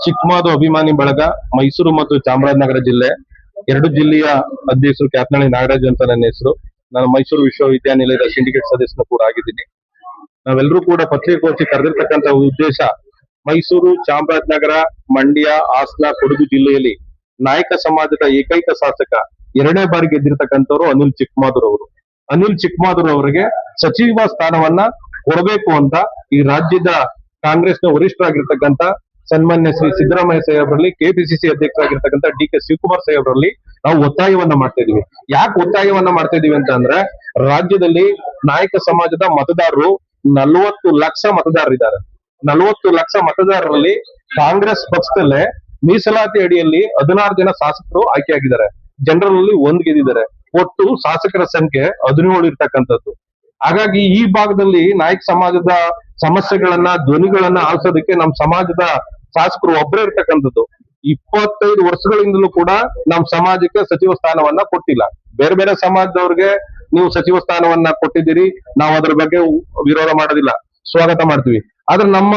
ಚಿಕ್ಕಮಾದು ಅಭಿಮಾನಿ ಬಳಗ ಮೈಸೂರು ಮತ್ತು ಚಾಮರಾಜನಗರ ಜಿಲ್ಲೆ ಎರಡು ಜಿಲ್ಲೆಯ ಅಧ್ಯಕ್ಷರು ಕ್ಯಾತ್ನಳ್ಳಿ ನಾಗರಾಜ್ ಅಂತ ನನ್ನ ಹೆಸರು. ನಾನು ಮೈಸೂರು ವಿಶ್ವವಿದ್ಯಾನಿಲಯದ ಸಿಂಡಿಕೇಟ್ ಸದಸ್ಯನು ಕೂಡ ಆಗಿದ್ದೀನಿ. ನಾವೆಲ್ಲರೂ ಕೂಡ ಪತ್ರಿಕಾಗೋಷ್ಠಿ ಕರೆದಿರ್ತಕ್ಕಂಥ ಉದ್ದೇಶ ಮೈಸೂರು, ಚಾಮರಾಜನಗರ, ಮಂಡ್ಯ, ಹಾಸನ, ಕೊಡಗು ಜಿಲ್ಲೆಯಲ್ಲಿ ನಾಯಕ ಸಮಾಜದ ಏಕೈಕ ಶಾಸಕ ಎರಡನೇ ಬಾರಿ ಗೆದ್ದಿರ್ತಕ್ಕಂಥವ್ರು ಅನಿಲ್ ಚಿಕ್ಕಮಾದೂರ್ ಅವರು. ಅನಿಲ್ ಚಿಕ್ಕಮಾದೂರ್ ಅವರಿಗೆ ಸಚಿವ ಸ್ಥಾನವನ್ನ ಕೊಡಬೇಕು ಅಂತ ಈ ರಾಜ್ಯದ ಕಾಂಗ್ರೆಸ್ನ ವರಿಷ್ಠರಾಗಿರ್ತಕ್ಕಂಥ ಸನ್ಮಾನ್ಯ ಶ್ರೀ ಸಿದ್ದರಾಮಯ್ಯ ಸಾಹೇಬರಲ್ಲಿ, ಕೆಪಿಸಿಸಿ ಅಧ್ಯಕ್ಷರಾಗಿರ್ತಕ್ಕಂಥ ಡಿ.ಕೆ. ಶಿವಕುಮಾರ್ ಸಾಹೇಬರಲ್ಲಿ ನಾವು ಒತ್ತಾಯವನ್ನ ಮಾಡ್ತಾ ಇದೀವಿ. ಯಾಕೆ ಒತ್ತಾಯವನ್ನ ಮಾಡ್ತಾ ಇದೀವಿ ಅಂತ ಅಂದ್ರೆ, ರಾಜ್ಯದಲ್ಲಿ ನಾಯಕ ಸಮಾಜದ ಮತದಾರರು 40 ಲಕ್ಷ ಮತದಾರರಿದ್ದಾರೆ. 40 ಲಕ್ಷ ಮತದಾರರಲ್ಲಿ ಕಾಂಗ್ರೆಸ್ ಪಕ್ಷದಲ್ಲೇ ಮೀಸಲಾತಿ ಅಡಿಯಲ್ಲಿ 16 ಜನ ಶಾಸಕರು ಆಯ್ಕೆಯಾಗಿದ್ದಾರೆ. ಜನರಲ್ ಅಲ್ಲಿ 1 ಗೆದ್ದಿದ್ದಾರೆ. ಒಟ್ಟು ಶಾಸಕರ ಸಂಖ್ಯೆ 17 ಇರ್ತಕ್ಕಂಥದ್ದು. ಹಾಗಾಗಿ ಈ ಭಾಗದಲ್ಲಿ ನಾಯಕ ಸಮಾಜದ ಸಮಸ್ಯೆಗಳನ್ನ, ಧ್ವನಿಗಳನ್ನ ಆಲಿಸೋದಕ್ಕೆ ನಮ್ಮ ಸಮಾಜದ ಶಾಸಕರು ಒಬ್ಬರೇ ಇರ್ತಕ್ಕಂಥದ್ದು. 25 ವರ್ಷಗಳಿಂದಲೂ ಕೂಡ ನಮ್ಮ ಸಮಾಜಕ್ಕೆ ಸಚಿವ ಸ್ಥಾನವನ್ನ ಕೊಟ್ಟಿಲ್ಲ. ಬೇರೆ ಬೇರೆ ಸಮಾಜದವ್ರಿಗೆ ನೀವು ಸಚಿವ ಸ್ಥಾನವನ್ನ ಕೊಟ್ಟಿದ್ದೀರಿ, ನಾವು ಅದ್ರ ಬಗ್ಗೆ ವಿರೋಧ ಮಾಡೋದಿಲ್ಲ, ಸ್ವಾಗತ ಮಾಡ್ತೀವಿ. ಆದ್ರೆ ನಮ್ಮ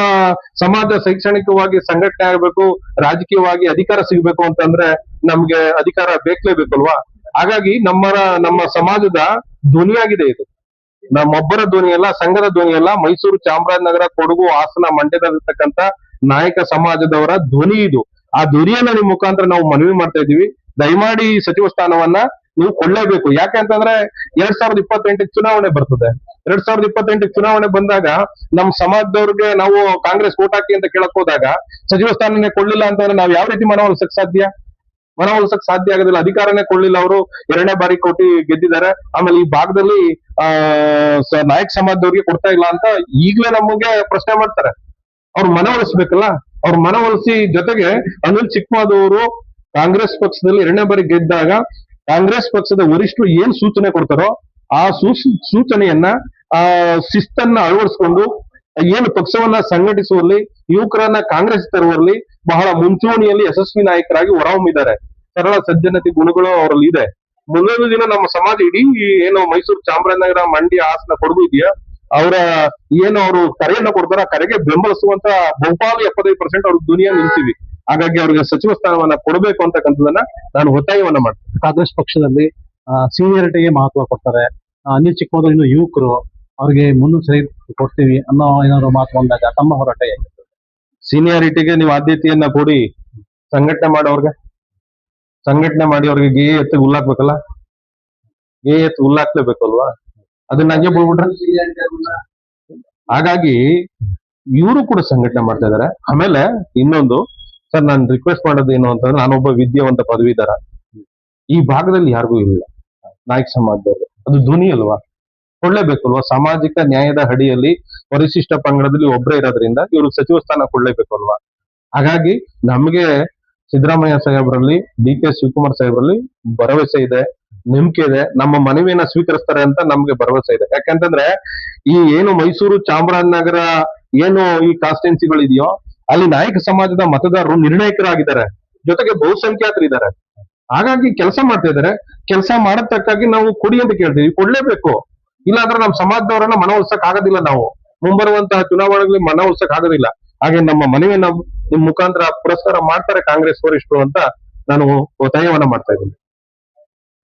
ಸಮಾಜ ಶೈಕ್ಷಣಿಕವಾಗಿ ಸಂಘಟನೆ ಆಗಬೇಕು, ರಾಜಕೀಯವಾಗಿ ಅಧಿಕಾರ ಸಿಗಬೇಕು ಅಂತಂದ್ರೆ ನಮ್ಗೆ ಅಧಿಕಾರ ಬೇಕಲ್ವಾ. ಹಾಗಾಗಿ ನಮ್ಮ ಸಮಾಜದ ಧ್ವನಿಯಾಗಿದೆ ಇದು. ನಮ್ಮೊಬ್ಬರ ಧ್ವನಿ ಅಲ್ಲ, ಸಂಘದ ಧ್ವನಿ ಅಲ್ಲ, ಮೈಸೂರು, ಚಾಮರಾಜನಗರ, ಕೊಡಗು, ಹಾಸನ, ಮಂಡ್ಯದಲ್ಲಿರ್ತಕ್ಕಂಥ ನಾಯಕ ಸಮಾಜದವರ ಧ್ವನಿ ಇದು. ಆ ಧ್ವನಿಯನ್ನ ನಿಮ್ ಮುಖಾಂತರ ನಾವು ಮನವಿ ಮಾಡ್ತಾ ಇದೀವಿ. ದಯಮಾಡಿ ಸಚಿವ ಸ್ಥಾನವನ್ನ ನೀವು ಕೊಳ್ಳೇಬೇಕು. ಯಾಕೆ ಅಂತಂದ್ರೆ 2028 ಚುನಾವಣೆ ಬರ್ತದೆ. 2028 ಚುನಾವಣೆ ಬಂದಾಗ ನಮ್ ಸಮಾಜದವ್ರಿಗೆ ನಾವು ಕಾಂಗ್ರೆಸ್ ವೋಟ್ ಹಾಕಿ ಅಂತ ಕೇಳಕ್ ಹೋದಾಗ ಸಚಿವ ಸ್ಥಾನನೇ ಕೊಳ್ಳಿಲ್ಲ ಅಂತಂದ್ರೆ ನಾವ್ ಯಾವ ರೀತಿ ಮನವೊಲಿಸಕ್ ಸಾಧ್ಯ ಆಗೋದಿಲ್ಲ. ಅಧಿಕಾರನೇ ಕೊಳ್ಳಿಲ್ಲ, ಅವರು 2ನೇ ಬಾರಿ ಕೋಟಿ ಗೆದ್ದಿದ್ದಾರೆ. ಆಮೇಲೆ ಈ ಭಾಗದಲ್ಲಿ ನಾಯಕ ಸಮಾಜದವ್ರಿಗೆ ಕೊಡ್ತಾ ಇಲ್ಲ ಅಂತ ಈಗಲೇ ನಮಗೆ ಪ್ರಶ್ನೆ ಮಾಡ್ತಾರೆ. ಅವ್ರು ಮನವೊಲಿಸ್ಬೇಕಲ್ಲ. ಅವ್ರ ಮನವೊಲಿಸಿ, ಜೊತೆಗೆ ಅನಿಲ್ ಚಿಕ್ಕಮಾದೂರ್ ಕಾಂಗ್ರೆಸ್ ಪಕ್ಷದಲ್ಲಿ 2ನೇ ಬಾರಿ ಗೆದ್ದಾಗ ಕಾಂಗ್ರೆಸ್ ಪಕ್ಷದ ವರಿಷ್ಠರು ಏನ್ ಸೂಚನೆ ಕೊಡ್ತಾರೋ ಆ ಸೂಚನೆಯನ್ನ ಶಿಸ್ತನ್ನ ಅಳವಡಿಸಿಕೊಂಡು ಏನು ಪಕ್ಷವನ್ನ ಸಂಘಟಿಸುವಲ್ಲಿ, ಯುವಕರನ್ನ ಕಾಂಗ್ರೆಸ್ ತರುವಲ್ಲಿ ಬಹಳ ಮುಂಚೂಣಿಯಲ್ಲಿ ಯಶಸ್ವಿ ನಾಯಕರಾಗಿ ಹೊರಹೊಮ್ಮಿದ್ದಾರೆ. ಸರಳ ಸಜ್ಜನತೆ ಗುಣಗಳು ಅವರಲ್ಲಿ ಇದೆ. ಮುಂದೊಂದು ದಿನ ನಮ್ಮ ಸಮಾಜ ಇಡೀ ಏನು ಮೈಸೂರು, ಚಾಮರಾಜನಗರ, ಮಂಡ್ಯ, ಹಾಸನ, ಕೊಡಗು ಇದೆಯಾ, ಅವರ ಏನು ಅವರು ಕರೆಯನ್ನ ಕೊಡ್ತಾರ, ಕರೆಗೆ ಬೆಂಬಲಿಸುವಂತ ಬಹುಪಾಲು 75% ಅವ್ರ ದುನಿಯಾ ನಿಲ್ತೀವಿ. ಹಾಗಾಗಿ ಅವ್ರಿಗೆ ಸಚಿವ ಸ್ಥಾನವನ್ನ ಕೊಡಬೇಕು ಅಂತಕ್ಕಂಥದನ್ನ ನಾನು ಒತ್ತಾಯವನ್ನ ಮಾಡ್ತೀನಿ. ಕಾಂಗ್ರೆಸ್ ಪಕ್ಷದಲ್ಲಿ ಸೀನಿಯರಿಟಿಗೆ ಮಹತ್ವ ಕೊಡ್ತಾರೆ. ಅನಿಲ್ ಚಿಕ್ಕಮಾದೂರ್ ಇನ್ನು ಯುವಕರು, ಅವ್ರಿಗೆ ಸರಿ ಕೊಡ್ತೀವಿ ಅನ್ನೋ ಏನಾದ್ರು ಮಾತು ಬಂದಾಗ ತಮ್ಮ ಹೋರಾಟ ಏನು? ಸೀನಿಯಾರಿಟಿಗೆ ನೀವು ಆದ್ಯತೆಯನ್ನ ಕೊಡಿ. ಸಂಘಟನೆ ಮಾಡಿ ಅವ್ರಿಗೆ ಗೆ ಎತ್ತ ಹುಲ್ಲಾಕ್ಬೇಕಲ್ಲ, ಗೆ ಎತ್ತು ಹುಲ್ಲಾಕ್ಲೇಬೇಕು ಅಲ್ವಾ. ಅದನ್ನ ಹಂಗೆ ಬಿಡ್ಬಿಟ್ರೆ ಹಾಗಾಗಿ ಇವರು ಕೂಡ ಸಂಘಟನೆ ಮಾಡ್ತಾ ಇದಾರೆ. ಆಮೇಲೆ ಇನ್ನೊಂದು ಸರ್, ನಾನು ರಿಕ್ವೆಸ್ಟ್ ಮಾಡೋದು ಏನು ಅಂತಂದ್ರೆ, ನಾನೊಬ್ಬ ವಿದ್ಯಾವಂತ ಪದವೀಧರ. ಈ ಭಾಗದಲ್ಲಿ ಯಾರಿಗೂ ಇಲ್ಲ ನಾಯಕ ಸಮಾಜದವರು. ಅದು ಧ್ವನಿ ಅಲ್ವಾ, ಕೊಡ್ಲೇಬೇಕಲ್ವಾ. ಸಾಮಾಜಿಕ ನ್ಯಾಯದ ಅಡಿಯಲ್ಲಿ ಪರಿಶಿಷ್ಟ ಪಂಗಡದಲ್ಲಿ ಒಬ್ಬರೇ ಇರೋದ್ರಿಂದ ಇವರು ಸಚಿವ ಸ್ಥಾನ ಕೊಡ್ಲೇಬೇಕು ಅಲ್ವಾ. ಹಾಗಾಗಿ ನಮ್ಗೆ ಸಿದ್ದರಾಮಯ್ಯ ಸಾಹೇಬರಲ್ಲಿ, ಡಿ.ಕೆ. ಶಿವಕುಮಾರ್ ಸಾಹೇಬರಲ್ಲಿ ಭರವಸೆ ಇದೆ, ನಂಬಿಕೆ ಇದೆ. ನಮ್ಮ ಮನವಿಯನ್ನ ಸ್ವೀಕರಿಸ್ತಾರೆ ಅಂತ ನಮ್ಗೆ ಭರವಸೆ ಇದೆ. ಯಾಕಂತಂದ್ರೆ ಈ ಏನು ಮೈಸೂರು, ಚಾಮರಾಜನಗರ ಏನು ಈ ಕಾನ್ಸ್ಟಿಟ್ಯೂನ್ಸಿಗಳಿದೆಯೋ ಅಲ್ಲಿ ನಾಯಕ ಸಮಾಜದ ಮತದಾರರು ನಿರ್ಣಾಯಕರಾಗಿದ್ದಾರೆ, ಜೊತೆಗೆ ಬಹುಸಂಖ್ಯಾತರಿದ್ದಾರೆ. ಹಾಗಾಗಿ ಕೆಲಸ ಮಾಡ್ತಾ ಇದ್ದಾರೆ. ಕೆಲಸ ಮಾಡತಕ್ಕಾಗಿ ನಾವು ಕೊಡಿ ಅಂತ ಕೇಳ್ತೀವಿ, ಕೊಡ್ಲೇಬೇಕು. ಇಲ್ಲಾಂದ್ರೆ ನಮ್ಮ ಸಮಾಜದವರನ್ನ ಮನವೊಲಿಸಕ್ ಆಗೋದಿಲ್ಲ. ನಾವು ಮುಂಬರುವಂತಹ ಚುನಾವಣೆಗಳಲ್ಲಿ ಮನವೊಲಿಸಕ್ ಆಗೋದಿಲ್ಲ. ಹಾಗೆ ನಮ್ಮ ಮನವಿಯನ್ನ ನಿಮ್ ಮುಖಾಂತರ ಪುರಸ್ಕಾರ ಮಾಡ್ತಾರೆ ಕಾಂಗ್ರೆಸ್ ವರಿಷ್ಠರು ಅಂತ ನಾನು ಒತ್ತಾಯವನ್ನ ಮಾಡ್ತಾ ಇದ್ದೀನಿ.